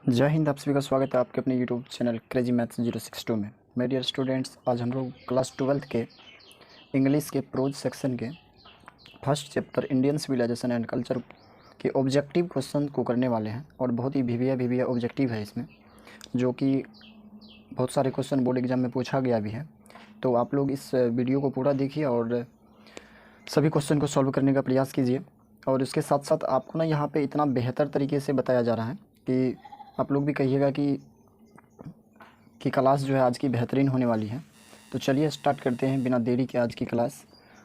जय हिंद। आप सभी का स्वागत है आपके अपने यूट्यूब चैनल क्रेजी मैथ्स 062 में। मेरे डियर स्टूडेंट्स, आज हम लोग क्लास 12th के इंग्लिश के प्रोज सेक्शन के first chapter Indian civilisation and culture के ऑब्जेक्टिव क्वेश्चन को करने वाले हैं। और बहुत ही भिविया ऑब्जेक्टिव है इसमें, जो कि बहुत सारे क्वेश्चन बोर्ड एग्जाम में पूछा गया भी है। तो आप लोग इस वीडियो को पूरा देखिए और सभी क्वेश्चन को सॉल्व करने का प्रयास कीजिए। और इसके साथ साथ आपको ना यहाँ पे इतना बेहतर तरीके से बताया जा रहा है कि आप लोग भी कहिएगा कि क्लास जो है आज की बेहतरीन होने वाली है। तो चलिए स्टार्ट करते हैं बिना देरी के आज की क्लास।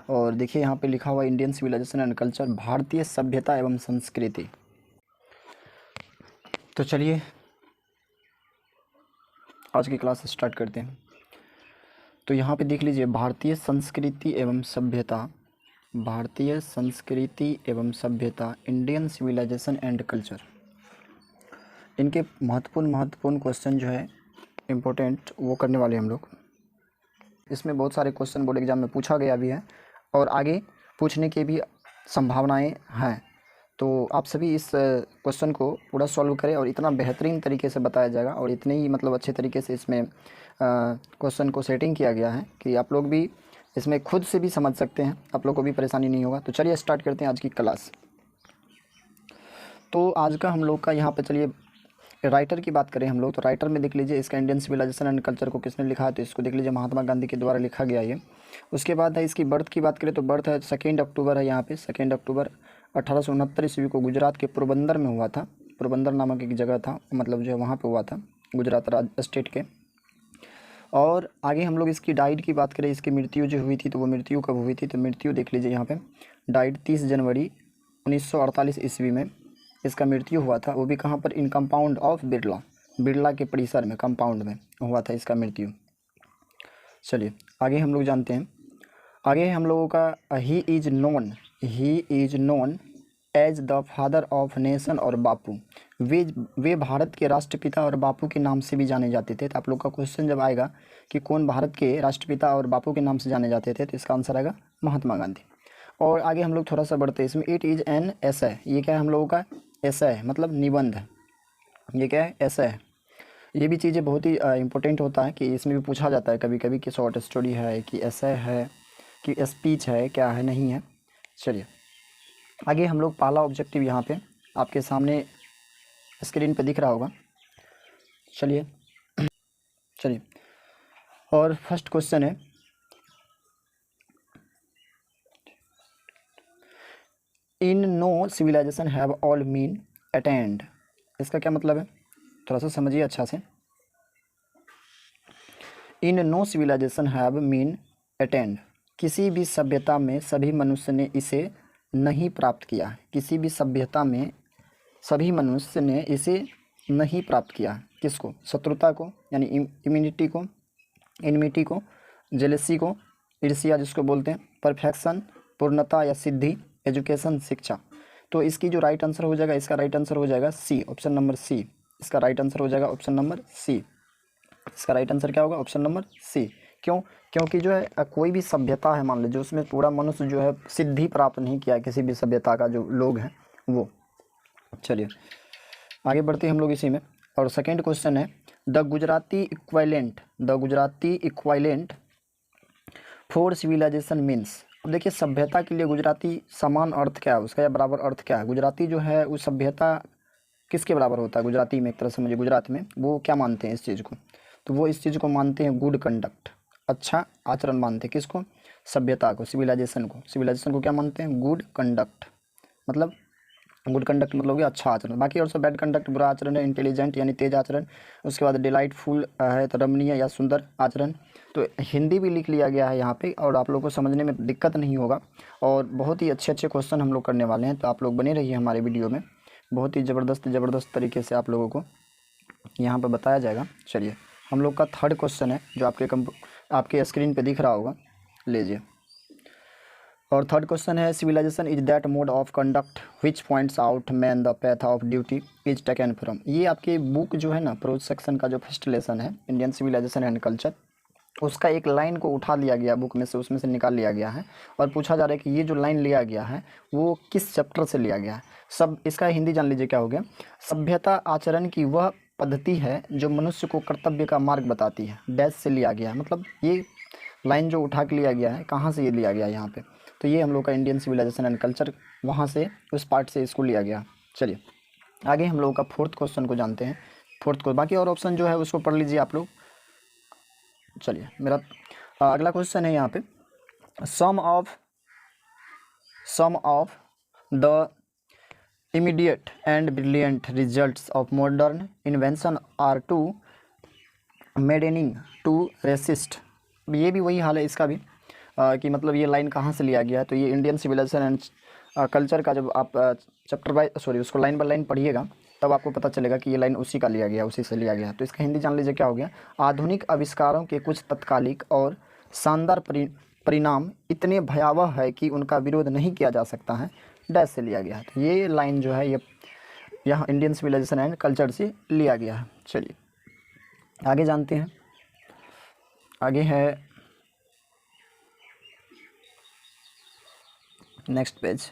और देखिए यहाँ पे लिखा हुआ इंडियन सिविलाइजेशन एंड कल्चर, भारतीय सभ्यता एवं संस्कृति। तो चलिए आज की क्लास स्टार्ट करते हैं। तो यहाँ पे देख लीजिए, भारतीय संस्कृति एवं सभ्यता, भारतीय संस्कृति एवं सभ्यता, इंडियन सिविलाइजेशन एंड कल्चर। इनके महत्वपूर्ण क्वेश्चन जो है इम्पोर्टेंट, वो करने वाले हम लोग। इसमें बहुत सारे क्वेश्चन बोर्ड एग्जाम में पूछा गया भी है और आगे पूछने की भी संभावनाएं हैं। तो आप सभी इस क्वेश्चन को पूरा सॉल्व करें और इतना बेहतरीन तरीके से बताया जाएगा और इतने ही अच्छे तरीके से इसमें क्वेश्चन को सेटिंग किया गया है कि आप लोग भी इसमें खुद से भी समझ सकते हैं, आप लोग को भी परेशानी नहीं होगा। तो चलिए स्टार्ट करते हैं आज की क्लास। तो आज का हम लोग का यहाँ पे, चलिए राइटर की बात करें हम लोग, तो राइटर में देख लीजिए इसका इंडियन सिविलाइजेशन एंड कल्चर को किसने लिखा है, तो इसको देख लीजिए महात्मा गांधी के द्वारा लिखा गया ये। उसके बाद है इसकी बर्थ की बात करें तो बर्थ है 2 अक्टूबर है यहाँ पे, 2 अक्टूबर 1869 ईस्वी को गुजरात के पोरबंदर में हुआ था। पोरबंदर नामक एक जगह था, मतलब जो है वहाँ पर हुआ था, गुजरात स्टेट के। और आगे हम लोग इसकी डाइट की बात करें, इसकी मृत्यु जो हुई थी तो वो मृत्यु कब हुई थी, तो मृत्यु देख लीजिए यहाँ पे, डाइट 30 जनवरी 1948 ईस्वी में इसका मृत्यु हुआ था। वो भी कहाँ पर, इन कंपाउंड ऑफ बिरला, बिरला के परिसर में, कंपाउंड में हुआ था इसका मृत्यु। चलिए आगे हम लोग जानते हैं। आगे हम लोगों का ही is known as the father of nation और बापू। वे भारत के राष्ट्रपिता और बापू के नाम से भी जाने जाते थे। तो आप लोग का क्वेश्चन जब आएगा कि कौन भारत के राष्ट्रपिता और बापू के नाम से जाने जाते थे, तो इसका आंसर आएगा महात्मा गांधी। और आगे हम लोग थोड़ा सा बढ़ते हैं इसमें। इट इज़ एन एसे, ये क्या है हम लोगों का, एसे है मतलब निबंध है। ये क्या है, एसे है। ये भी चीज़ें बहुत ही इंपॉर्टेंट होता है कि इसमें भी पूछा जाता है कभी कभी कि शॉर्ट स्टोरी है कि एसे है कि स्पीच है, क्या है, नहीं है। चलिए आगे हम लोग पहला ऑब्जेक्टिव यहाँ पे आपके सामने स्क्रीन पे दिख रहा होगा। चलिए और फर्स्ट क्वेश्चन है, in no civilisation have all mean attend. इसका क्या मतलब है, थोड़ा सा समझिए अच्छा से। In no civilisation have mean attend, किसी भी सभ्यता में सभी मनुष्य ने इसे नहीं प्राप्त किया है। किसी भी सभ्यता में सभी मनुष्य ने इसे नहीं प्राप्त किया है। किसको, शत्रुता को यानी इम्यूनिटी को, इनमिटी को, जेलेसी को, ईर्ष्या जिसको बोलते हैं, परफेक्शन पूर्णता या सिद्धि, एजुकेशन शिक्षा। तो इसकी जो राइट आंसर हो जाएगा, इसका राइट आंसर हो जाएगा सी, ऑप्शन नंबर सी। इसका राइट आंसर हो जाएगा ऑप्शन नंबर सी। इसका राइट आंसर क्या होगा, ऑप्शन नंबर सी। क्यों, क्योंकि जो है कोई भी सभ्यता है मान लीजिए, उसमें पूरा मनुष्य जो है सिद्धि प्राप्त नहीं किया है, किसी भी सभ्यता का जो लोग हैं वो। चलिए आगे बढ़ते हैं हम लोग इसी में। और सेकेंड क्वेश्चन है, the Gujarati equivalent for civilization means. अब देखिए सभ्यता के लिए गुजराती समान अर्थ क्या है उसका, या बराबर अर्थ क्या है। गुजराती जो है उस सभ्यता किसके बराबर होता है गुजराती में, एक तरह से मुझे गुजरात में वो क्या मानते हैं इस चीज़ को, तो वो इस चीज़ को मानते हैं गुड कंडक्ट, अच्छा आचरण मानते हैं। किसको, सभ्यता को, सिविलाइजेशन को। सिविलाइजेशन को क्या मानते हैं, गुड कंडक्ट। मतलब गुड कंडक्ट मतलब कि अच्छा आचरण। बाकी और सब बैड कंडक्ट बुरा आचरण है, इंटेलिजेंट यानी तेज आचरण। उसके बाद डिलाइटफुल है तो रमणीय या सुंदर आचरण। तो हिंदी भी लिख लिया गया है यहाँ पे और आप लोगों को समझने में दिक्कत नहीं होगा। और बहुत ही अच्छे क्वेश्चन हम लोग करने वाले हैं, तो आप लोग बने रहिए हमारे वीडियो में। बहुत ही ज़बरदस्त तरीके से आप लोगों को यहाँ पर बताया जाएगा। चलिए हम लोग का थर्ड क्वेश्चन है जो आपके स्क्रीन पर दिख रहा होगा, लीजिए। और थर्ड क्वेश्चन है, civilisation is that mode of conduct which points out man the path of duty is taken from. ये आपकी बुक जो है ना, प्रोज सेक्शन का जो फर्स्ट लेसन है इंडियन सिविलाइजेशन एंड कल्चर, उसका एक लाइन को उठा लिया गया बुक में से, उसमें से निकाल लिया गया है। और पूछा जा रहा है कि ये जो लाइन लिया गया है वो किस चैप्टर से लिया गया है। सब इसका हिंदी जान लीजिए क्या हो गया, सभ्यता आचरण की वह पद्धति है जो मनुष्य को कर्तव्य का मार्ग बताती है, डैश से लिया गया है। मतलब ये लाइन जो उठा के लिया गया है, कहाँ से ये लिया गया है यहाँ पे, तो ये हम लोग का इंडियन सिविलाइजेशन एंड कल्चर, वहाँ से उस पार्ट से इसको लिया गया। चलिए आगे हम लोग का फोर्थ क्वेश्चन को जानते हैं। फोर्थ को बाकी और ऑप्शन जो है उसको पढ़ लीजिए आप लोग। चलिए मेरा अगला क्वेश्चन है यहाँ पे, sum of the immediate and brilliant results of modern invention are to maddening to resist। ये भी वही हाल है इसका भी कि मतलब ये लाइन कहाँ से लिया गया है, तो ये इंडियन सिविलाइजेशन एंड कल्चर का जब आप चैप्टर बाय उसको लाइन बाय लाइन पढ़िएगा तब आपको पता चलेगा कि ये लाइन उसी का लिया गया, उसी से लिया गया। तो इसका हिंदी जान लीजिए क्या हो गया, आधुनिक आविष्कारों के कुछ तत्कालिक और शानदार परिणाम इतने भयावह है कि उनका विरोध नहीं किया जा सकता है, डैश से लिया गया है। तो ये लाइन जो है ये यहाँ इंडियन सिविलाइजेशन एंड कल्चर से लिया गया है। चलिए आगे जानते हैं। आगे है नेक्स्ट पेज।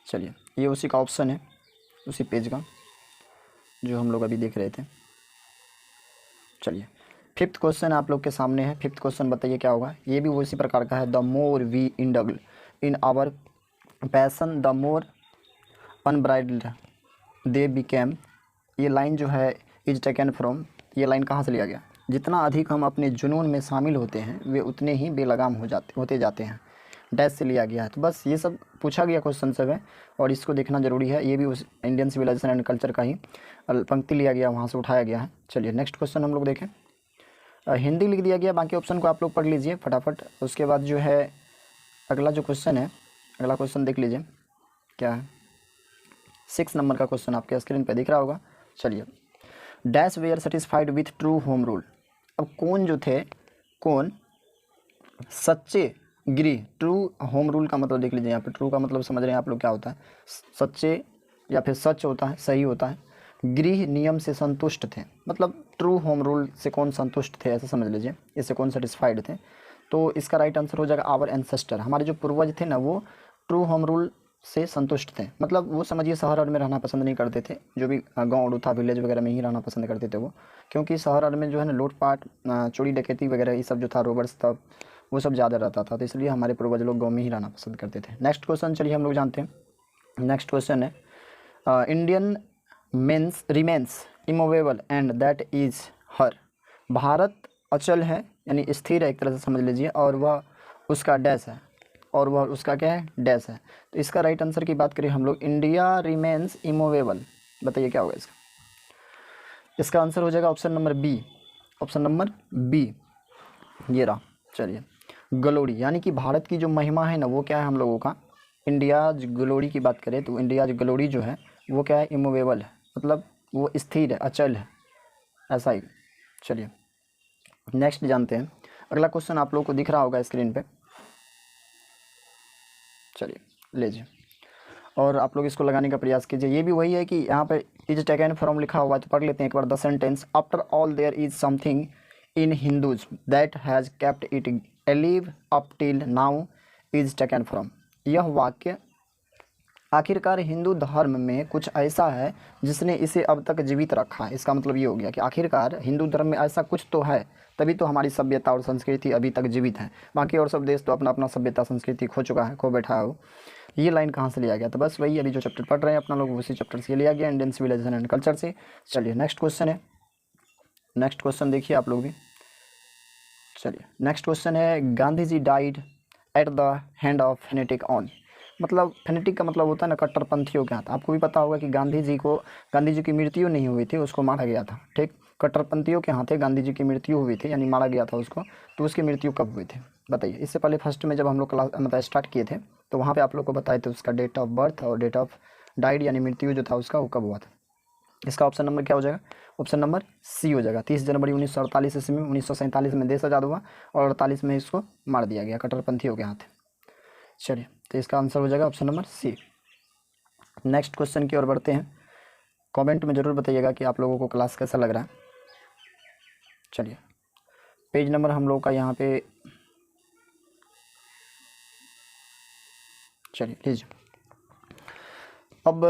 चलिए ये उसी का ऑप्शन है, उसी पेज का जो हम लोग अभी देख रहे थे। चलिए फिफ्थ क्वेश्चन आप लोग के सामने है। फिफ्थ क्वेश्चन बताइए क्या होगा, ये भी उसी प्रकार का है, the more we indulge in our passion the more unbridled they became. ये लाइन जो है इज टेकन फ्रॉम, ये लाइन कहाँ से लिया गया, जितना अधिक हम अपने जुनून में शामिल होते हैं वे उतने ही बेलगाम होते जाते हैं, डैश से लिया गया है। तो बस ये सब पूछा गया क्वेश्चन सब है और इसको देखना जरूरी है। ये भी उस इंडियन सिविलाइजेशन एंड कल्चर का ही पंक्ति लिया गया, वहाँ से उठाया गया है। चलिए नेक्स्ट क्वेश्चन हम लोग देखें। हिंदी लिख दिया गया, बाकी ऑप्शन को आप लोग पढ़ लीजिए फटाफट। उसके बाद जो है अगला जो क्वेश्चन है, अगला क्वेश्चन देख लीजिए क्या है, 6 नंबर का क्वेश्चन आपके स्क्रीन पे दिख रहा होगा। चलिए dash were satisfied with true home rule. अब कौन जो थे, कौन सच्चे गृह, ट्रू होम रूल का मतलब देख लीजिए यहाँ पे, ट्रू का मतलब समझ रहे हैं आप लोग क्या होता है, सच्चे या फिर सच होता है, सही होता है। गृह नियम से संतुष्ट थे, मतलब ट्रू होम रूल से कौन संतुष्ट थे ऐसा समझ लीजिए, इससे कौन सेटिस्फाइड थे। तो इसका राइट आंसर हो जाएगा आवर एंसेस्टर, हमारे जो पूर्वज थे ना वो ट्रू होम रूल से संतुष्ट थे। मतलब वो समझिए शहर और में रहना पसंद नहीं करते थे, जो भी गाँव था विलेज वगैरह में ही रहना पसंद करते थे वो, क्योंकि शहर और में जो है ना लूटपाट चोरी डकैती वगैरह ये सब जो था, रोबर्स था, वो सब ज़्यादा रहता था। तो इसलिए हमारे पूर्वज लोग गाँव में ही रहना पसंद करते थे। नेक्स्ट क्वेश्चन चलिए हम लोग जानते हैं। नेक्स्ट क्वेश्चन है Indian mains remains immovable and that is her. Bharat अचल है यानी स्थिर है एक तरह से समझ लीजिए, और वह उसका डैश है, और वह उसका क्या है, डैश है। तो इसका राइट आंसर की बात करें हम लोग, इंडिया रिमेन्स इमूवेबल, बताइए क्या होगा इसका। इसका आंसर हो जाएगा option number B, option number B ये रहा। चलिए ग्लोरी, यानी कि भारत की जो महिमा है ना वो क्या है हम लोगों का, इंडियाज ग्लोरी की बात करें तो इंडियाज ग्लोरी जो है वो क्या है, इमूवेबल है, मतलब वो स्थिर है, अचल है, ऐसा ही। चलिए नेक्स्ट जानते हैं। अगला क्वेश्चन आप लोगों को दिख रहा होगा स्क्रीन पे, चलिए लीजिए और आप लोग इसको लगाने का प्रयास कीजिए। ये भी वही है कि यहाँ पे इज टेकन फ्रॉम लिखा हुआ है, तो पढ़ लेते हैं एक बार। The sentence after all there is something in Hindus that has kept it alive up till now is taken from. यह वाक्य आखिरकार हिंदू धर्म में कुछ ऐसा है जिसने इसे अब तक जीवित रखा है। इसका मतलब ये हो गया कि आखिरकार हिंदू धर्म में ऐसा कुछ तो है, तभी तो हमारी सभ्यता और संस्कृति अभी तक जीवित है। बाकी और सब देश तो अपना अपना सभ्यता संस्कृति खो चुका है, खो बैठा है वो। ये लाइन कहाँ से लिया गया, तो बस वही अभी जो चैप्टर पढ़ रहे हैं अपना लोग उसी चैप्टर से लिया गया, इंडियन सिविलाइजेशन एंड कल्चर से। चलिए नेक्स्ट क्वेश्चन है, नेक्स्ट क्वेश्चन देखिए आप लोग भी। चलिए नेक्स्ट क्वेश्चन है, Gandhi ji died at the hand of fanatic on. मतलब फेनेटिक का मतलब होता है ना कट्टरपंथियों के हाथ। आपको भी पता होगा कि गांधी जी की मृत्यु नहीं हुई थी, उसको मारा गया था, ठीक। कट्टरपंथियों के हाथ गांधी जी की मृत्यु हुई थी, यानी मारा गया था उसको। तो उसकी मृत्यु कब हुई थी बताइए। इससे पहले फर्स्ट में जब हम लोग क्लास मतलब स्टार्ट किए थे तो वहाँ पे आप लोग को बताए थे उसका डेट ऑफ बर्थ और डेट ऑफ डाइड यानी मृत्यु जो था उसका वो कब हुआ था। इसका ऑप्शन नंबर क्या हो जाएगा, ऑप्शन नंबर सी हो जाएगा। 30 जनवरी 1948 ईस्वी में, 1947 में देश आज़ाद हुआ और 48 में इसको मार दिया गया कट्टरपंथियों के हाथ। चलिए तो इसका आंसर हो जाएगा option number C. Next question की ओर बढ़ते हैं। कमेंट में ज़रूर बताइएगा कि आप लोगों को क्लास कैसा लग रहा है। चलिए पेज नंबर हम लोग का यहाँ पे, चलिए लीजिए अब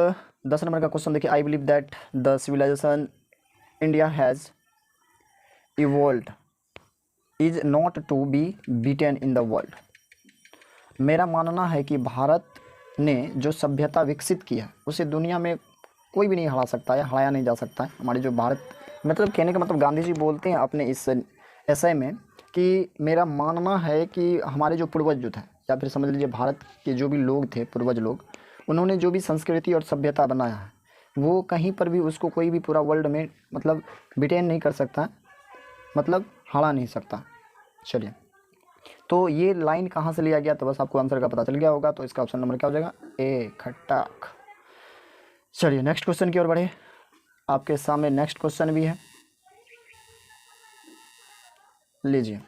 10 नंबर का क्वेश्चन देखिए। I believe that the civilisation India has evolved is not to be beaten in the world. मेरा मानना है कि भारत ने जो सभ्यता विकसित की है उसे दुनिया में कोई भी नहीं हरा सकता है, हराया नहीं जा सकता है। हमारे जो भारत, मतलब कहने का मतलब गांधी जी बोलते हैं अपने इस एसे में कि मेरा मानना है कि हमारे जो पूर्वज जो थे, या फिर समझ लीजिए भारत के जो भी लोग थे, पूर्वज लोग, उन्होंने जो भी संस्कृति और सभ्यता बनाया है वो कहीं पर भी उसको कोई भी पूरा वर्ल्ड में मतलब बिटेन नहीं कर सकता, मतलब हरा नहीं सकता। चलिए, तो ये लाइन कहाँ से लिया गया, तो बस आपको आंसर का पता चल गया होगा। तो इसका ऑप्शन नंबर क्या हो जाएगा, ए, खट्टाक। चलिए नेक्स्ट क्वेश्चन की ओर बढ़े। आपके सामने नेक्स्ट क्वेश्चन भी है, लीजिए।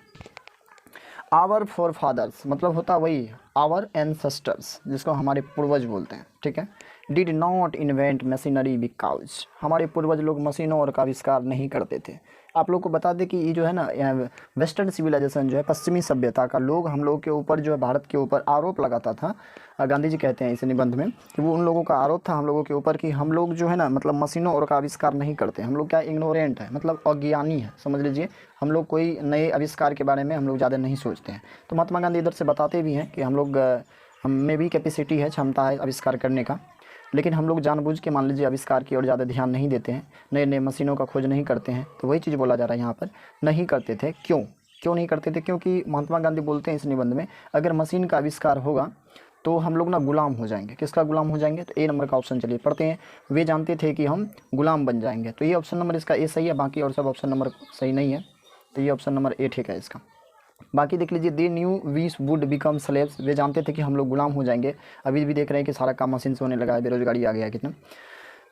आवर फोर फादर्स मतलब होता वही आवर एंसेस्टर्स, जिसको हमारे पूर्वज बोलते हैं, ठीक है। Did not invent machinery because, हमारे पूर्वज लोग मशीनों और का आविष्कार नहीं करते थे। आप लोग को बता दें कि ये जो है ना वेस्टर्न सिविलाइजेशन जो है, पश्चिमी सभ्यता का लोग हम लोग के ऊपर जो है, भारत के ऊपर आरोप लगाता था। गांधी जी कहते हैं इस निबंध में कि वो उन लोगों का आरोप था हम लोगों के ऊपर कि हम लोग जो है ना मतलब मशीनों और का आविष्कार नहीं करते, हम लोग क्या इग्नोरेंट है, मतलब अज्ञानी है, समझ लीजिए। हम लोग कोई नए आविष्कार के बारे में हम लोग ज़्यादा नहीं सोचते हैं। तो महात्मा गांधी इधर से बताते भी हैं कि हम लोग हम में भी कैपेसिटी है, क्षमता है आविष्कार करने का, लेकिन हम लोग जानबूझ के मान लीजिए आविष्कार की ओर ज़्यादा ध्यान नहीं देते हैं, नए नए मशीनों का खोज नहीं करते हैं। तो वही चीज़ बोला जा रहा है यहाँ पर, नहीं करते थे। क्यों नहीं करते थे? क्योंकि महात्मा गांधी बोलते हैं इस निबंध में, अगर मशीन का आविष्कार होगा तो हम लोग ना गुलाम हो जाएंगे। किसका गुलाम हो जाएंगे? तो ए नंबर का ऑप्शन चलिए पढ़ते हैं। वे जानते थे कि हम गुलाम बन जाएंगे। तो ये ऑप्शन नंबर इसका ए सही है, बाकी और सब ऑप्शन नंबर सही नहीं है। तो ये ऑप्शन नंबर ए ठीक है इसका। बाकी देख लीजिए, they knew we would become slaves, वे जानते थे कि हम लोग गुलाम हो जाएंगे। अभी भी देख रहे हैं कि सारा काम मशीन से होने लगा है, बेरोजगारी आ गया है कितना।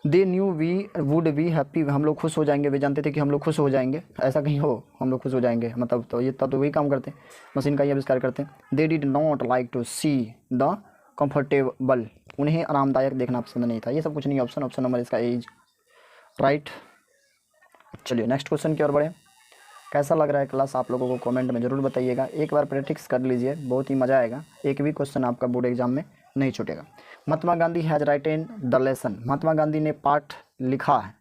They knew we would be happy, हम लोग खुश हो जाएंगे। वे जानते थे कि हम लोग खुश हो जाएंगे, ऐसा कहीं हो हम लोग खुश हो जाएंगे, मतलब तो ये तब तो वही काम करते हैं, मशीन का ही आविष्कार करते हैं। They did not like to see the comfortable, उन्हें आरामदायक देखना पसंद नहीं था। ये सब कुछ नहीं, ऑप्शन नंबर इसका एज राइट। चलिए नेक्स्ट क्वेश्चन की ओर बढ़े। कैसा लग रहा है क्लास आप लोगों को कमेंट में ज़रूर बताइएगा। एक बार प्रैक्टिस कर लीजिए, बहुत ही मज़ा आएगा। एक भी क्वेश्चन आपका बोर्ड एग्जाम में नहीं छूटेगा। Mahatma Gandhi has written the lesson, Mahatma Gandhi ने पाठ लिखा है।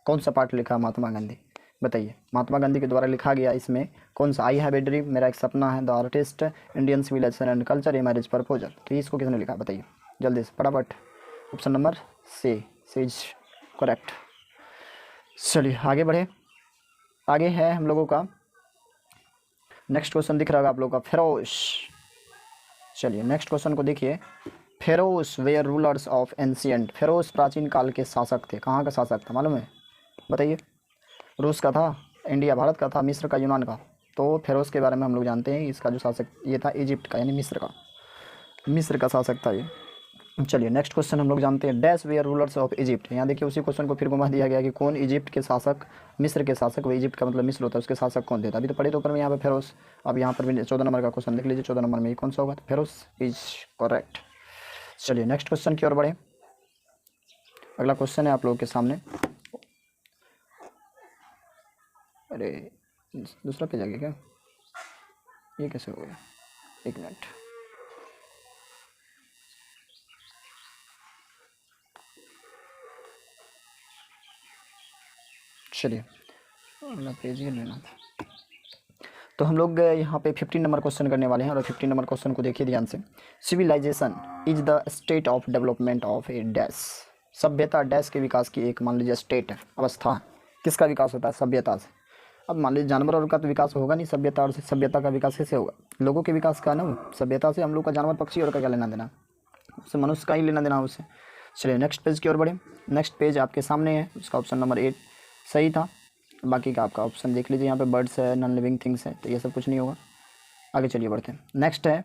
कौन सा पाठ लिखा महात्मा गांधी, बताइए। महात्मा गांधी के द्वारा लिखा गया इसमें कौन सा? आई हैव ए ड्रीम, मेरा एक सपना है, the artist, Indian civilisation and culture, a marriage proposal. तो इसको किसने लिखा बताइए जल्दी से फटाफट। Option number C is correct. चलिए आगे बढ़े। आगे है हम लोगों का नेक्स्ट क्वेश्चन, दिख रहा होगा आप लोगों का, फेरोज। चलिए नेक्स्ट क्वेश्चन को देखिए। Pharaohs were rulers of ancient, pharaohs प्राचीन काल के शासक थे। कहाँ का शासक था मालूम है? बताइए। रूस का था, इंडिया भारत का था, मिस्र का, यूनान का? तो फेरोज के बारे में हम लोग जानते हैं, इसका जो शासक ये था इजिप्ट का, यानी मिस्र का शासक था ये। चलिए नेक्स्ट क्वेश्चन हम लोग जानते हैं। Dash were rulers of Egypt, यहाँ देखिए उसी क्वेश्चन को फिर घुमा दिया गया कि कौन इजिप्ट के शासक, मिस्र के शासक, वो इजिप्ट का मतलब मिस्र होता है, उसके शासक कौन थे? अभी तो पढ़े तो ऊपर में यहाँ पे फेरोज। अब यहाँ पर भी 14 नंबर का क्वेश्चन देख लीजिए, 14 नंबर में ये कौन सा होगा? तो फेरोज इज करेक्ट। चलिए नेक्स्ट क्वेश्चन की ओर बढ़े। अगला क्वेश्चन है आप लोगों के सामने। अरे दूसरा पेज आ गया क्या? ये कैसे हो गया? एक मिनट। चलिए अगला पेज ही लेना था। तो हम लोग यहाँ पे 15 नंबर क्वेश्चन करने वाले हैं, और 15 नंबर क्वेश्चन को देखिए ध्यान से। Civilisation is the state of development of a dash, सभ्यता डैश के विकास की एक मान लीजिए स्टेट है, अवस्था। किसका विकास होता है? सभ्यता से। अब मान लीजिए जानवर और का तो विकास होगा नहीं सभ्यता, और सभ्यता का विकास कैसे होगा? लोगों के विकास का ना वो, सभ्यता से हम लोग का जानवर पक्षी और का क्या लेना देना, उससे मनुष्य का ही लेना देना उससे। चलिए नेक्स्ट पेज की ओर बढ़े। नेक्स्ट पेज आपके सामने है, उसका ऑप्शन नंबर 8 सही था। बाकी का आपका ऑप्शन देख लीजिए, यहाँ पे बर्ड्स है, नॉन लिविंग थिंग्स है, तो ये सब कुछ नहीं होगा। आगे चलिए बढ़ते हैं। नेक्स्ट है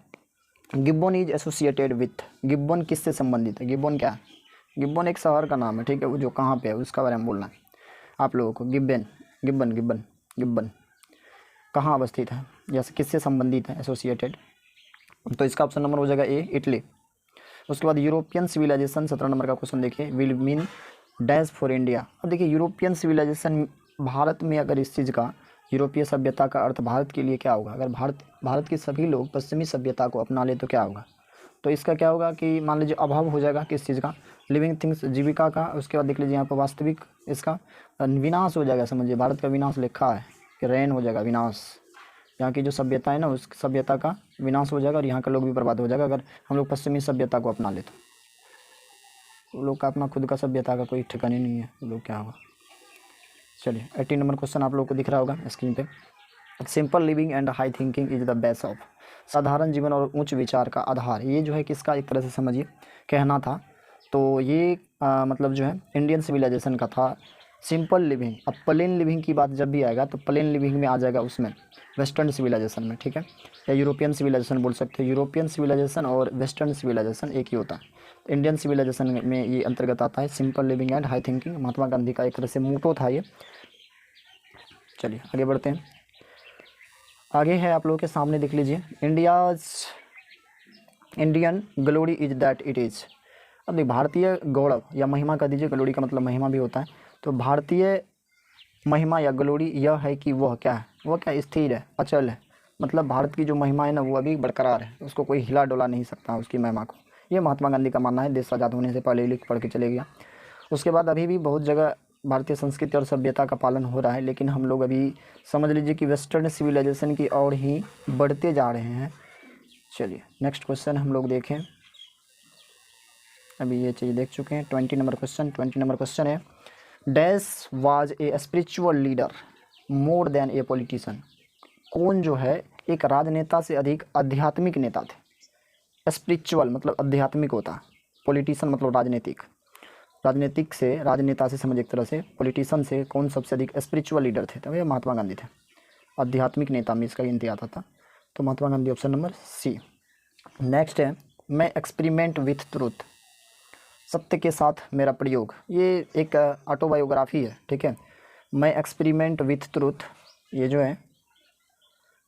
Gibbon is associated with, Gibbon किससे संबंधित है? गिब्बन क्या है? गिब्बन एक शहर का नाम है, ठीक है, वो जो कहाँ पे है उसका बारे में बोलना है आप लोगों को। गिब्बन कहाँ अवस्थित है या किससे संबंधित है? एसोसिएटेड। तो इसका ऑप्शन नंबर हो जाएगा ए, इटली। उसके बाद यूरोपियन सिविलाइजेशन, 17 नंबर का क्वेश्चन देखिए, will mean dash for India. अब देखिए यूरोपियन सिविलाइजेशन, भारत में अगर इस चीज़ का, यूरोपीय सभ्यता का अर्थ भारत के लिए क्या होगा? अगर भारत के सभी लोग पश्चिमी सभ्यता को अपना ले तो क्या होगा? तो इसका क्या होगा कि मान लीजिए अभाव हो जाएगा किस चीज़ का? लिविंग थिंग्स जीविका का, उसके बाद देख लीजिए यहाँ पर वास्तविक इसका विनाश हो जाएगा, समझिए भारत का विनाश लिखा है कि रेन हो जाएगा विनाश, यहाँ की जो सभ्यता है ना उस सभ्यता का विनाश हो जाएगा और यहाँ का लोग भी बर्बाद हो जाएगा अगर हम लोग पश्चिमी सभ्यता को अपना ले तो लोग का अपना खुद का सभ्यता का कोई ठिकाने नहीं है, लोग क्या होगा। चलिए 18 नंबर क्वेश्चन आप लोग को दिख रहा होगा स्क्रीन पे। Simple living and high thinking is the base of, साधारण जीवन और उच्च विचार का आधार, ये जो है किसका एक तरह से समझिए कहना था। तो ये मतलब जो है इंडियन सिविलाइजेशन का था। सिंपल लिविंग, अब प्लेन लिविंग की बात जब भी आएगा तो प्लेन लिविंग में आ जाएगा उसमें वेस्टर्न सिविलाइजेशन में, ठीक है, या यूरोपियन सिविलाइजेशन बोल सकते हैं। यूरोपियन सिविलाइजेशन और वेस्टर्न सिविलाइजेशन एक ही होता है। इंडियन सिविलाइजेशन में ये अंतर्गत आता है simple living and high thinking, Mahatma Gandhi का एक तरह से मोटो था ये। चलिए आगे बढ़ते हैं। आगे है आप लोगों के सामने देख लीजिए, Indian glory is that it is. अब देखिए भारतीय गौरव या महिमा का दीजिए, ग्लोरी का मतलब महिमा भी होता है, तो भारतीय महिमा या ग्लोरी यह है कि वह क्या है, वह क्या स्थिर है, अचल है, मतलब भारत की जो महिमा है ना वो अभी बरकरार है, उसको कोई हिला डोला नहीं सकता उसकी महिमा को। ये महात्मा गांधी का मानना है, देश आज़ाद होने से पहले लिख पढ़ के चले गया। उसके बाद अभी भी बहुत जगह भारतीय संस्कृति और सभ्यता का पालन हो रहा है, लेकिन हम लोग अभी समझ लीजिए कि वेस्टर्न सिविलाइजेशन की ओर ही बढ़ते जा रहे हैं। चलिए नेक्स्ट क्वेश्चन हम लोग देखें, अभी ये चीज़ देख चुके हैं। 20 नंबर क्वेश्चन है, dash was a spiritual leader more than a politician. कौन जो है एक राजनेता से अधिक आध्यात्मिक नेता थे। स्पिरिचुअल मतलब आध्यात्मिक होता है, पॉलिटिशियन मतलब राजनीतिक से, राजनेता से समझ एक तरह से, पॉलिटिशियन से कौन सबसे अधिक स्पिरिचुअल लीडर थे, तो ये महात्मा गांधी थे। आध्यात्मिक नेता में इसका गिनती आता था, तो Mahatma Gandhi option number C. Next है, मैं एक्सपेरिमेंट विथ ट्रूथ, सत्य के साथ मेरा प्रयोग, ये एक ऑटोबायोग्राफी है, ठीक है। मैं एक्सपेरिमेंट विथ ट्रूथ, ये जो है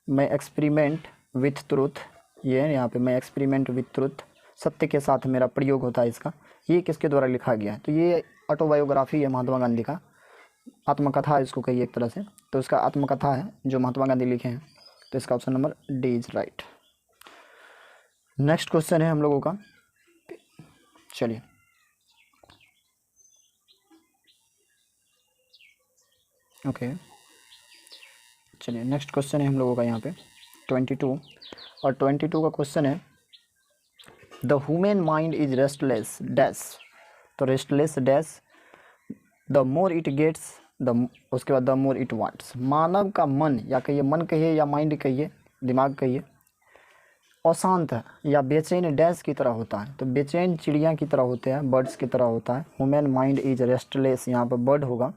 मैं एक्सपेरिमेंट विथ ट्रूथ, ये है यहाँ पे मैं एक्सपेरिमेंट विथ ट्रूथ, सत्य के साथ मेरा प्रयोग होता है इसका, ये किसके द्वारा लिखा गया है, तो ये ऑटोबायोग्राफी है महात्मा गांधी का, आत्मकथा इसको कहिए एक तरह से, तो इसका आत्मकथा है जो महात्मा गांधी लिखे हैं, तो इसका option number D is right. Next question है हम लोगों का, चलिए ओके चलिए नेक्स्ट क्वेश्चन है हम लोगों का यहाँ पे 22, और 22 का क्वेश्चन है, the human mind is restless dash, तो restless dash the more it gets the, उसके बाद द मोर इट वांट्स। मानव का मन, या कहिए मन कहिए या माइंड कहिए, दिमाग कहिए, अशांत है या बेचैन डैश की तरह होता है, तो बेचैन चिड़िया की तरह होते हैं, बर्ड्स की तरह होता है। ह्यूमन माइंड इज रेस्टलेस, यहाँ पर बर्ड होगा,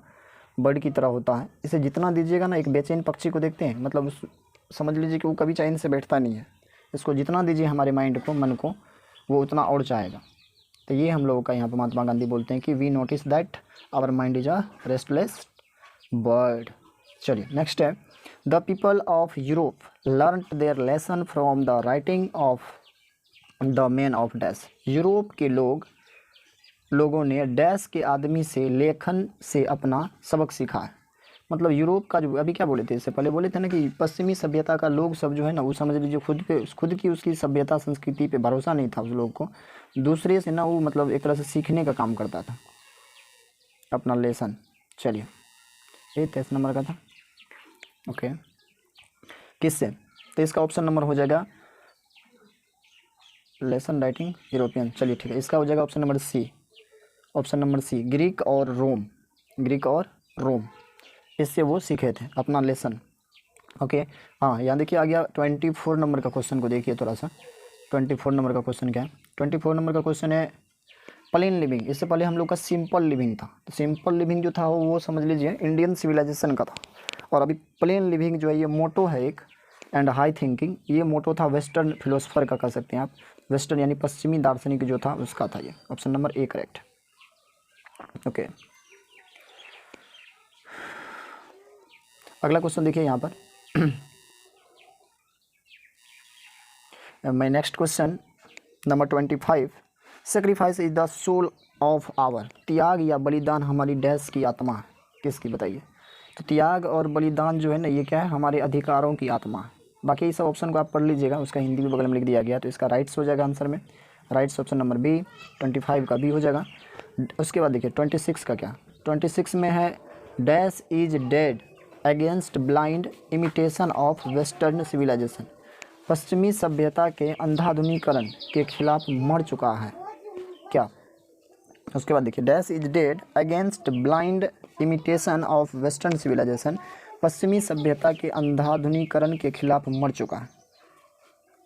बर्ड की तरह होता है। इसे जितना दीजिएगा ना, एक बेचैन पक्षी को देखते हैं, मतलब समझ लीजिए कि वो कभी चैन से बैठता नहीं है, इसको जितना दीजिए हमारे माइंड को, मन को, वो उतना और चाहेगा। तो ये हम लोगों का यहाँ पर महात्मा गांधी बोलते हैं कि we notice that our mind is a restless bird. चलिए नेक्स्ट है, the people of Europe learn their lesson from the writing of the man of dash. Europe के लोगों ने डैश के आदमी से लेखन से अपना सबक सीखा है। मतलब यूरोप का जो, अभी क्या बोले थे इससे पहले, बोले थे ना कि पश्चिमी सभ्यता का लोग सब जो है ना, वो समझ लीजिए खुद की उसकी सभ्यता संस्कृति पे भरोसा नहीं था उस लोग को, दूसरे से ना वो मतलब एक तरह से सीखने का काम करता था अपना लेसन। चलिए ये 23 नंबर का था, ओके, किससे, तो इसका ऑप्शन नंबर हो जाएगा लेसन राइटिंग यूरोपियन। चलिए ठीक है, इसका हो जाएगा option number C, option number C, Greek और रोम, इससे वो सीखे थे अपना लेसन। ओके हाँ, यहाँ देखिए आ गया 24 नंबर का क्वेश्चन को देखिए थोड़ा सा। 24 नंबर का क्वेश्चन क्या है, 24 नंबर का क्वेश्चन है प्लेन लिविंग। इससे पहले हम लोग का सिंपल लिविंग था, तो सिंपल लिविंग जो था वो समझ लीजिए इंडियन सिविलाइजेशन का था, और अभी प्लेन लिविंग जो है ये मोटो है एक, एंड हाई थिंकिंग ये मोटो था वेस्टर्न फिलोसफर का, कह सकते हैं आप, वेस्टर्न यानी पश्चिमी दार्शनिक जो था उसका था ये। Option number A correct. Okay अगला क्वेश्चन देखिए यहाँ पर my next question number 25, sacrifice is the soul of our, त्याग या बलिदान हमारी डैश की आत्मा है, किसकी बताइए। तो त्याग और बलिदान जो है ना, ये क्या है, हमारे अधिकारों की आत्मा है। बाकी इस ऑप्शन को आप पढ़ लीजिएगा, उसका हिंदी भी बगल में लिख दिया गया, तो इसका राइट्स हो जाएगा आंसर में, राइट्स ऑप्शन नंबर बी, 25 का बी हो जाएगा। उसके बाद देखिए 26 का क्या, 26 में है dash is dead against blind imitation of western civilisation, पश्चिमी सभ्यता के अंधाधुनीकरण के खिलाफ मर चुका है क्या। उसके बाद देखिए dash is dead against blind imitation of western civilisation, पश्चिमी सभ्यता के अंधाधुनीकरण के खिलाफ मर चुका है।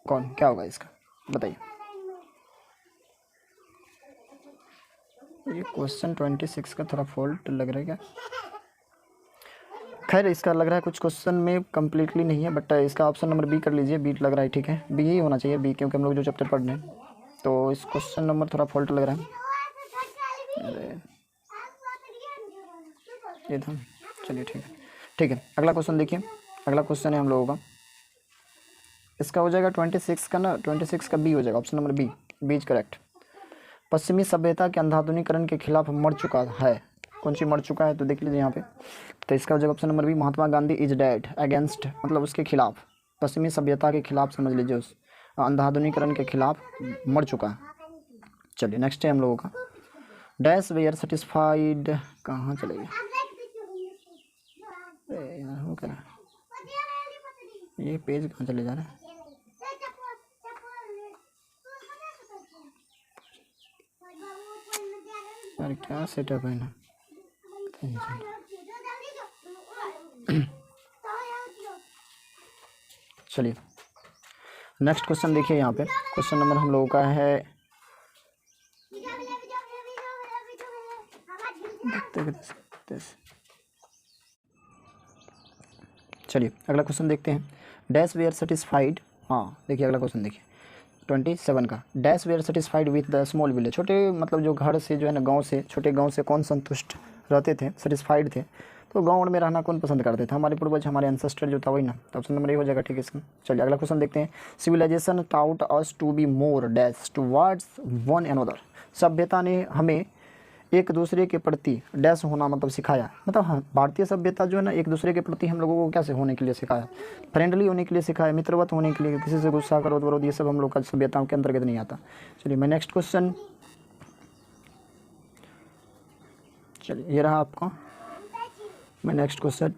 कौन, क्या होगा इसका बताइए। ये क्वेश्चन 26 का थोड़ा फॉल्ट लग रहा है क्या। खैर इसका लग रहा है कुछ क्वेश्चन में कम्प्लीटली नहीं है, बट इसका ऑप्शन नंबर बी कर लीजिए, बी लग रहा है, ठीक है बी ही होना चाहिए, बी, क्योंकि हम लोग जो चैप्टर पढ़ रहे हैं तो इस क्वेश्चन नंबर थोड़ा फॉल्ट लग रहा है। अरे ये था, चलिए ठीक है, ठीक है। अगला क्वेश्चन देखिए, अगला क्वेश्चन है हम लोगों का, इसका हो जाएगा 26 का ना, 26 का बी हो जाएगा, option number B, B is correct. पश्चिमी सभ्यता के अंधाधुनीकरण के खिलाफ मर चुका है, कौन सी मर चुका है तो देख लीजिए यहाँ पे, तो इसका हो जाएगा option number B, Mahatma Gandhi is dead against, मतलब उसके खिलाफ, पश्चिमी सभ्यता के खिलाफ समझ लीजिए, उस अंधाधुनीकरण के खिलाफ मर चुका है। चलिए नेक्स्ट है हम लोगों का डैश वे आर सेटिस्फाइड, कहाँ चले गए यार, हो क्या ये पेज कहाँ चले जा रहा है। यार क्या सेटअप है ना, चलिए नेक्स्ट क्वेश्चन देखिए, यहाँ पे क्वेश्चन नंबर हम लोगों का है, चलिए अगला क्वेश्चन देखते हैं, डैश वे आर सेटिस्फाइड, हाँ देखिए अगला क्वेश्चन देखिए 27 का, dash they are satisfied with the small village, छोटे मतलब जो घर से जो है ना, गांव से, छोटे गांव से कौन संतुष्ट रहते थे, सेटिस्फाइड थे, तो गांव में रहना कौन पसंद करते थे, हमारे पूर्वज, हमारे एंसेस्टर जो था वही ना, तो ऑप्शन नंबर ए हो जाएगा, ठीक है इसका। चलिए अगला क्वेश्चन देखते हैं, civilisation taught us to be more dash towards one another, सभ्यता ने हमें एक दूसरे के प्रति डैश होना मतलब सिखाया, मतलब हाँ भारतीय सभ्यता जो है ना एक दूसरे के प्रति हम लोगों को कैसे होने के लिए सिखाया, फ्रेंडली होने के लिए सिखाया, मित्रवत होने के लिए, किसी से गुस्सा करो विरोध, ये सब हम लोग का सभ्यताओं के अंतर्गत नहीं आता। चलिए मैं नेक्स्ट क्वेश्चन, चलिए ये रहा आपका, मैं नेक्स्ट क्वेश्चन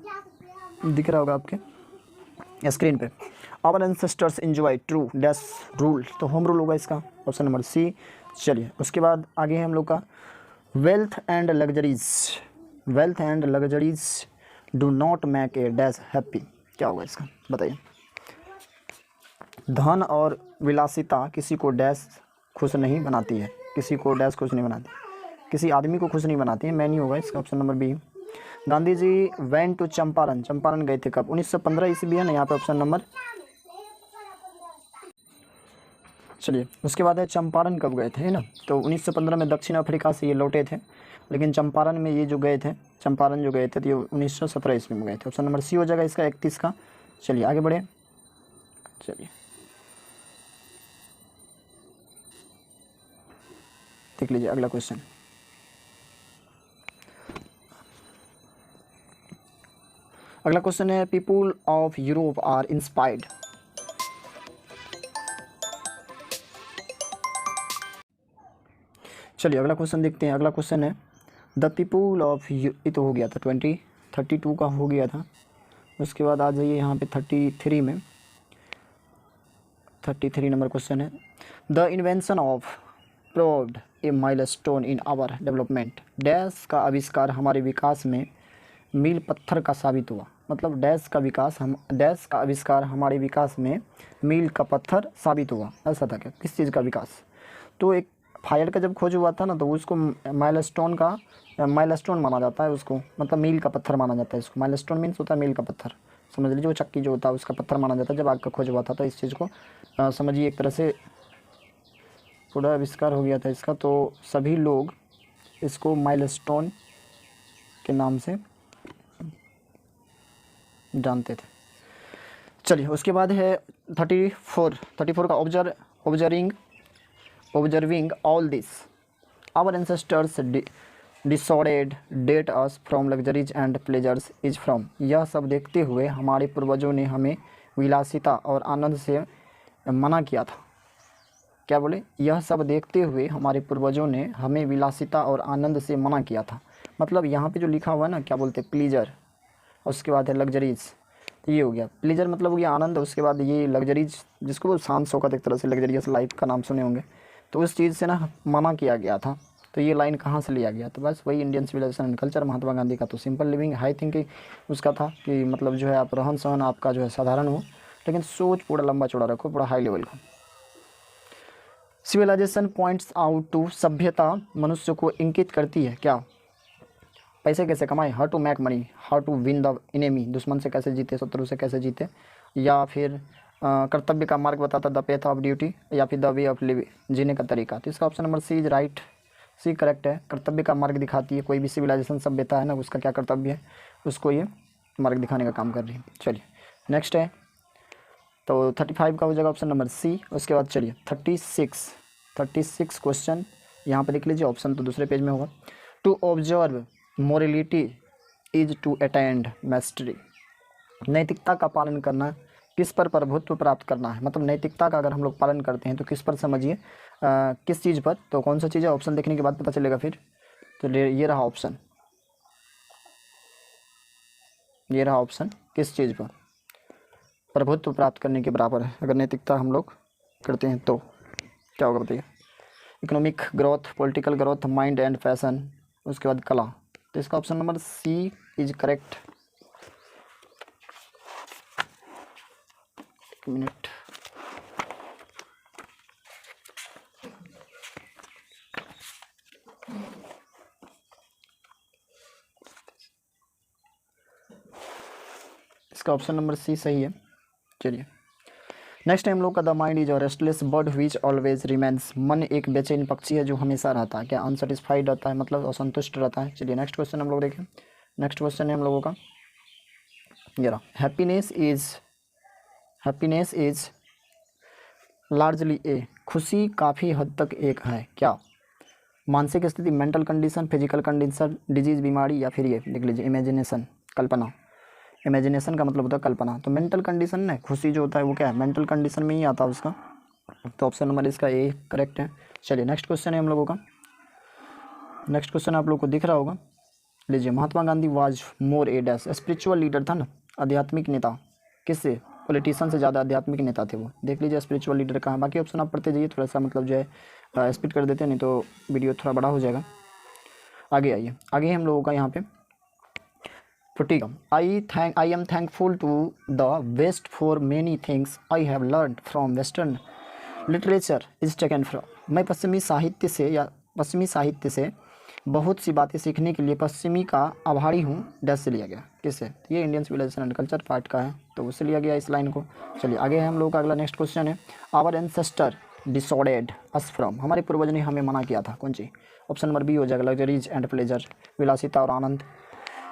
दिख रहा होगा आपके स्क्रीन पे, our ancestors enjoy true dash rule, तो होम रूल होगा इसका, ऑप्शन नंबर सी। चलिए उसके बाद आगे है हम लोग का wealth and luxuries, wealth and luxuries do not make a dash happy, क्या होगा इसका बताइए। धन और विलासिता किसी को डैश खुश नहीं बनाती है, किसी को डैश खुश नहीं बनाती, किसी आदमी को खुश नहीं बनाती है, मैं नहीं होगा इसका, option number B. Gandhi ji went to Champaran, Champaran गए थे कब, 1915 ईस्वी है ना यहाँ पे, ऑप्शन नंबर, चलिए उसके बाद है चंपारण कब गए थे, है ना, तो 1915 में दक्षिण अफ्रीका से ये लौटे थे, लेकिन चंपारण में ये जो गए थे, चंपारण जो गए थे तो ये 1917 ईस्वी में गए थे, ऑप्शन नंबर सी हो जाएगा इसका 31 का। चलिए आगे बढ़े, चलिए देख लीजिए अगला क्वेश्चन, अगला क्वेश्चन है people of Europe are inspired, चलिए अगला क्वेश्चन देखते हैं, अगला क्वेश्चन है द पीपुल ऑफ, ये तो हो गया था 32 का हो गया था, उसके बाद आ जाइए यहाँ पे 33 में, 33 नंबर क्वेश्चन है the invention of proved a milestone in our development, dash का आविष्कार हमारे विकास में मील पत्थर का साबित हुआ, मतलब डैश का आविष्कार हमारे विकास में मील का पत्थर साबित हुआ, ऐसा था क्या, किस चीज़ का विकास, तो एक फायर का जब खोज हुआ था ना तो उसको माइलस्टोन माना जाता है उसको, मतलब मील का पत्थर माना जाता है इसको, माइलस्टोन मीन्स होता है मील का पत्थर, समझ लीजिए वो चक्की जो होता है उसका पत्थर माना जाता है, जब आग का खोज हुआ था तो इस चीज़ को समझिए एक तरह से पूरा आविष्कार हो गया था इसका, तो सभी लोग इसको माइलस्टोन के नाम से जानते थे। चलिए उसके बाद है 34 का observing all this our ancestors disordered date us from luxuries and pleasures is from, यह सब देखते हुए हमारे पूर्वजों ने हमें विलासिता और आनंद से मना किया था, क्या बोले, यह सब देखते हुए हमारे पूर्वजों ने हमें विलासिता और आनंद से मना किया था। मतलब यहाँ पे जो लिखा हुआ है ना, क्या बोलते हैं, प्लीजर, और उसके बाद है लग्जरीज। तो ये हो गया प्लीजर, मतलब हो गया आनंद, उसके बाद ये लग्जरीज जिसको वो शान शौकत एक तरह से लग्जरियस लाइफ का नाम सुने होंगे, तो उस चीज़ से ना मना किया गया था। तो ये लाइन कहाँ से लिया गया, तो बस वही इंडियन सिविलाइजेशन एंड कल्चर, महात्मा गांधी का तो सिंपल लिविंग हाई थिंकिंग उसका था कि मतलब जो है आप रहन सहन आपका जो है साधारण हो, लेकिन सोच पूरा लंबा चौड़ा रखो, पूरा हाई लेवल का। सिविलाइजेशन पॉइंट्स आउट टू, सभ्यता मनुष्य को इंगित करती है क्या, पैसे कैसे कमाए, how to make money, how to win the enemy, दुश्मन से कैसे जीते, शत्रु से कैसे जीते, या फिर कर्तव्य का मार्ग बताता, द पेथ ऑफ ड्यूटी, या फिर द वे ऑफ लिविंग, जीने का तरीका। तो इसका option number C is right, C correct है। कर्तव्य का मार्ग दिखाती है, कोई भी सिविलाइजेशन सभ्यता है ना, उसका क्या कर्तव्य है, उसको ये मार्ग दिखाने का काम कर रही है। चलिए नेक्स्ट है, तो 35 का हो जाएगा ऑप्शन नंबर सी। उसके बाद चलिए 36 क्वेश्चन यहाँ पर देख लीजिए, ऑप्शन तो दूसरे पेज में होगा। To observe morality is to attend mastery, नैतिकता का पालन करना किस पर प्रभुत्व प्राप्त करना है, मतलब नैतिकता का अगर हम लोग पालन करते हैं तो किस पर, समझिए किस चीज़ पर, तो कौन सा चीज़ है, ऑप्शन देखने के बाद पता चलेगा फिर। तो ये रहा ऑप्शन, ये रहा ऑप्शन, किस चीज़ पर प्रभुत्व प्राप्त करने के बराबर है अगर नैतिकता हम लोग करते हैं तो क्या होगा बताइए। Economic growth, political growth, mind and fashion, उसके बाद कला। तो इसका option number C is correct. एक मिनट, इसका ऑप्शन नंबर सी सही है। चलिए नेक्स्ट टाइम लोग का, the mind is a restless bird which always remains, मन एक बेचैन पक्षी है जो हमेशा रहता है, क्या अनसेटिस्फाइड रहता है, मतलब असंतुष्ट रहता है। चलिए नेक्स्ट क्वेश्चन हम लोग देखें। नेक्स्ट क्वेश्चन है हम लोगों का ये रहा, हैप्पीनेस इज लार्जली ए, खुशी काफ़ी हद तक एक है क्या, मानसिक स्थिति, mental condition, physical condition, disease बीमारी, या फिर ये देख लीजिए इमेजिनेशन, कल्पना। इमेजिनेशन का मतलब होता है कल्पना, तो मेंटल कंडीशन ने खुशी जो होता है वो क्या है, मेंटल कंडीशन में ही आता है उसका, तो ऑप्शन नंबर इसका ए करेक्ट है। चलिए नेक्स्ट क्वेश्चन है हम लोगों का। नेक्स्ट क्वेश्चन आप लोग को दिख रहा होगा, लीजिए, Mahatma Gandhi was more a dash, spiritual leader था ना, आध्यात्मिक नेता, किससे, पॉलिटिशियन से ज़्यादा आध्यात्मिक नेता थे वो। देख लीजिए स्पिरिचुअल लीडर कहाँ, बाकी ऑप्शन आप पढ़ते जाइए, थोड़ा सा मतलब जो है स्पीड कर देते हैं, नहीं तो वीडियो थोड़ा बड़ा हो जाएगा। आगे आइए, आगे हम लोगों का यहाँ पे 40, I am thankful to the west for many things I have learn from western literature is taken from, मैं पश्चिमी साहित्य से बहुत सी बातें सीखने के लिए पश्चिमी का आभारी हूँ, डैश से लिया गया, किससे, ये Indian civilisation and culture part का है, तो उससे लिया गया इस लाइन को। चलिए आगे है हम लोग का अगला नेक्स्ट क्वेश्चन है, आवर एंसेस्टर डिसऑर्डेड अस फ्रॉम, हमारे पूर्वज ने हमें मना किया था, कौन सी, ऑप्शन नंबर बी हो जाएगा, लग्जरीज एंड प्लेजर, विलासिता और आनंद।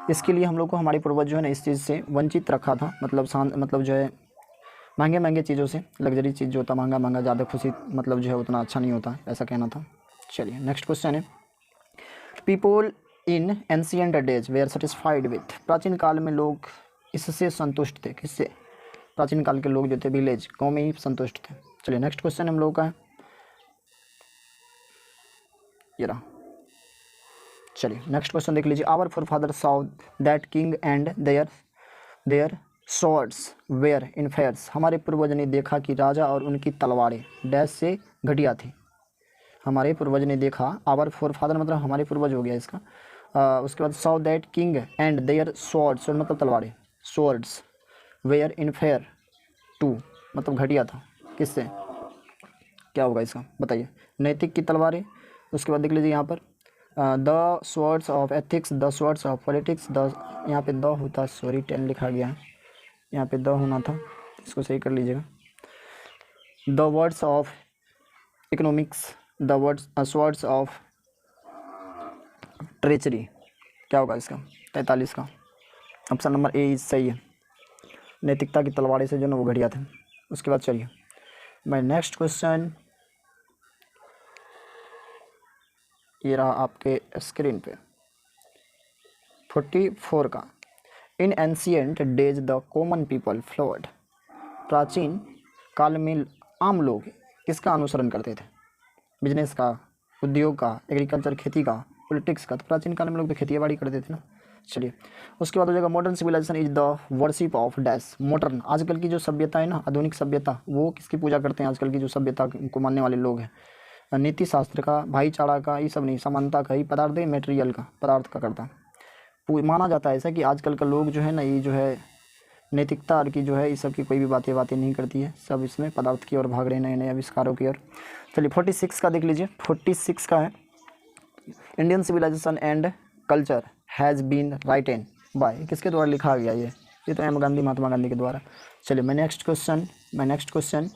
इसके लिए हम लोग को हमारे पूर्वज जो है ना इस चीज़ से वंचित रखा था, मतलब जो है महंगे चीज़ों से, लग्जरी चीज़ जो होता है महंगा ज़्यादा खुशी मतलब जो है उतना अच्छा नहीं होता, ऐसा कहना था। चलिए नेक्स्ट क्वेश्चन है, people in ancient days they are satisfied with, प्राचीन काल में लोग इससे संतुष्ट थे, किससे, प्राचीन काल के लोग जो थे विलेज गाँव में ही संतुष्ट थे। चलिए नेक्स्ट क्वेश्चन हम लोग का है ये रहा। चलिए नेक्स्ट क्वेश्चन देख लीजिए, our forefather saw that king and their swords were in fairs, हमारे पूर्वज ने देखा कि राजा और उनकी तलवारें डैश से घटिया थी, हमारे पूर्वज ने देखा, आवर फोर फादर मतलब हमारे पूर्वज हो गया इसका। उसके बाद saw that king and their swords मतलब तलवारें, swords were in fair to मतलब घटिया था, किससे, क्या होगा इसका बताइए, नैतिक की तलवारें। उसके बाद देख लीजिए यहाँ पर the swords of ethics, the swords of politics, the यहाँ पे द होता, सॉरी 10 लिखा गया है, यहाँ पे द होना था, इसको सही कर लीजिएगा, the words of economics, the words swords of treachery, क्या होगा इसका 43 का, ऑप्शन नंबर ए सही है, नैतिकता की तलवारें से जो ना वो घटिया थे। उसके बाद चलिए मैं नेक्स्ट क्वेश्चन ये रहा आपके स्क्रीन पे 44 का, इन ancient days the common people flowed, प्राचीन काल में आम लोग किसका अनुसरण करते थे? बिजनेस का, उद्योग का, एग्रीकल्चर खेती का, पॉलिटिक्स का। तो प्राचीन काल में लोग तो खेती बाड़ी करते थे ना। चलिए, उसके बाद हो जाएगा modern civilisation is the worship of dash. Modern, आजकल की जो सभ्यता है ना, आधुनिक सभ्यता, वो किसकी पूजा करते हैं? आजकल की जो सभ्यता को मानने वाले लोग हैं, नीति शास्त्र का, भाईचारा का, ये सब नहीं, समानता का ही, पदार्थ मेटेरियल का, पदार्थ का करता है। माना जाता है ऐसा कि आजकल का लोग जो है ना, ये जो है नैतिकता और की जो है, इस सब की कोई भी बातें नहीं करती है, सब इसमें पदार्थ की ओर भाग रहे, नए नए आविष्कारों की ओर। चलिए 46 का देख लीजिए, 46 का है, Indian civilisation and culture has been written by. किसके द्वारा लिखा गया ये तो एम गांधी, महात्मा गांधी के द्वारा। चलिए my next question,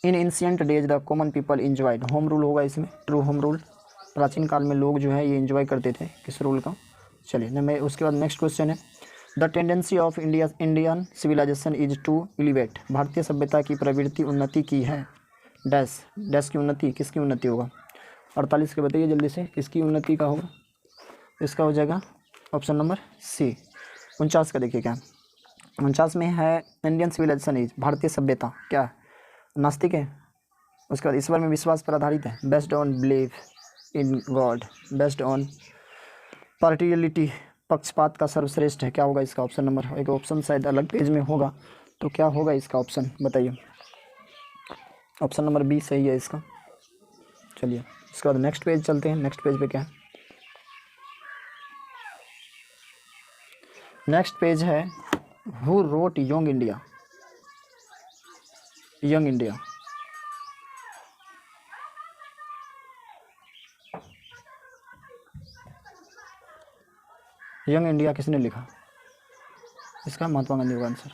in ancient days the common people enjoyed. Home rule होगा इसमें, ट्रू होम रूल। प्राचीन काल में लोग जो है ये इंजॉय करते थे किस रूल का? चलिए मैं उसके बाद नेक्स्ट क्वेश्चन है, the tendency of Indian civilisation is to elevate. भारतीय सभ्यता की प्रवृत्ति उन्नति की है, डैश की उन्नति, किसकी उन्नति होगा? 48 के बताइए जल्दी से, किसकी उन्नति का होगा? इसका हो जाएगा ऑप्शन नंबर सी। 49 का देखिए क्या, 49 में है इंडियन सिविलाइजेशन इज, भारतीय सभ्यता क्या नास्तिक है? उसके बाद ईश्वर में विश्वास पर आधारित है, based on belief in God, based on partiality, पक्षपात का सर्वश्रेष्ठ है। क्या होगा इसका ऑप्शन नंबर? एक ऑप्शन शायद अलग पेज में होगा, तो क्या होगा इसका ऑप्शन बताइए? ऑप्शन नंबर बी सही है इसका। चलिए इसके बाद नेक्स्ट पेज चलते हैं। नेक्स्ट पेज पे क्या है? नेक्स्ट पेज है who wrote young India. Young India, young India किसने लिखा? इसका महात्मा गांधी होगा आंसर।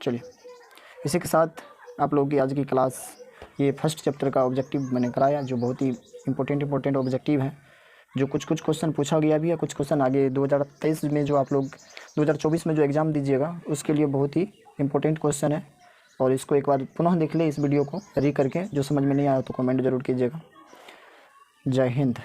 चलिए इसी के साथ आप लोगों की आज की क्लास, ये फर्स्ट चैप्टर का ऑब्जेक्टिव मैंने कराया, जो बहुत ही इंपॉर्टेंट ऑब्जेक्टिव है, जो कुछ क्वेश्चन पूछा गया भी है, कुछ क्वेश्चन आगे 2023 में जो आप लोग 2024 में जो एग्ज़ाम दीजिएगा उसके लिए बहुत ही इंपॉर्टेंट क्वेश्चन है। और इसको एक बार पुनः देख ले, इस वीडियो को री करके, जो समझ में नहीं आया तो कमेंट ज़रूर कीजिएगा। जय हिंद।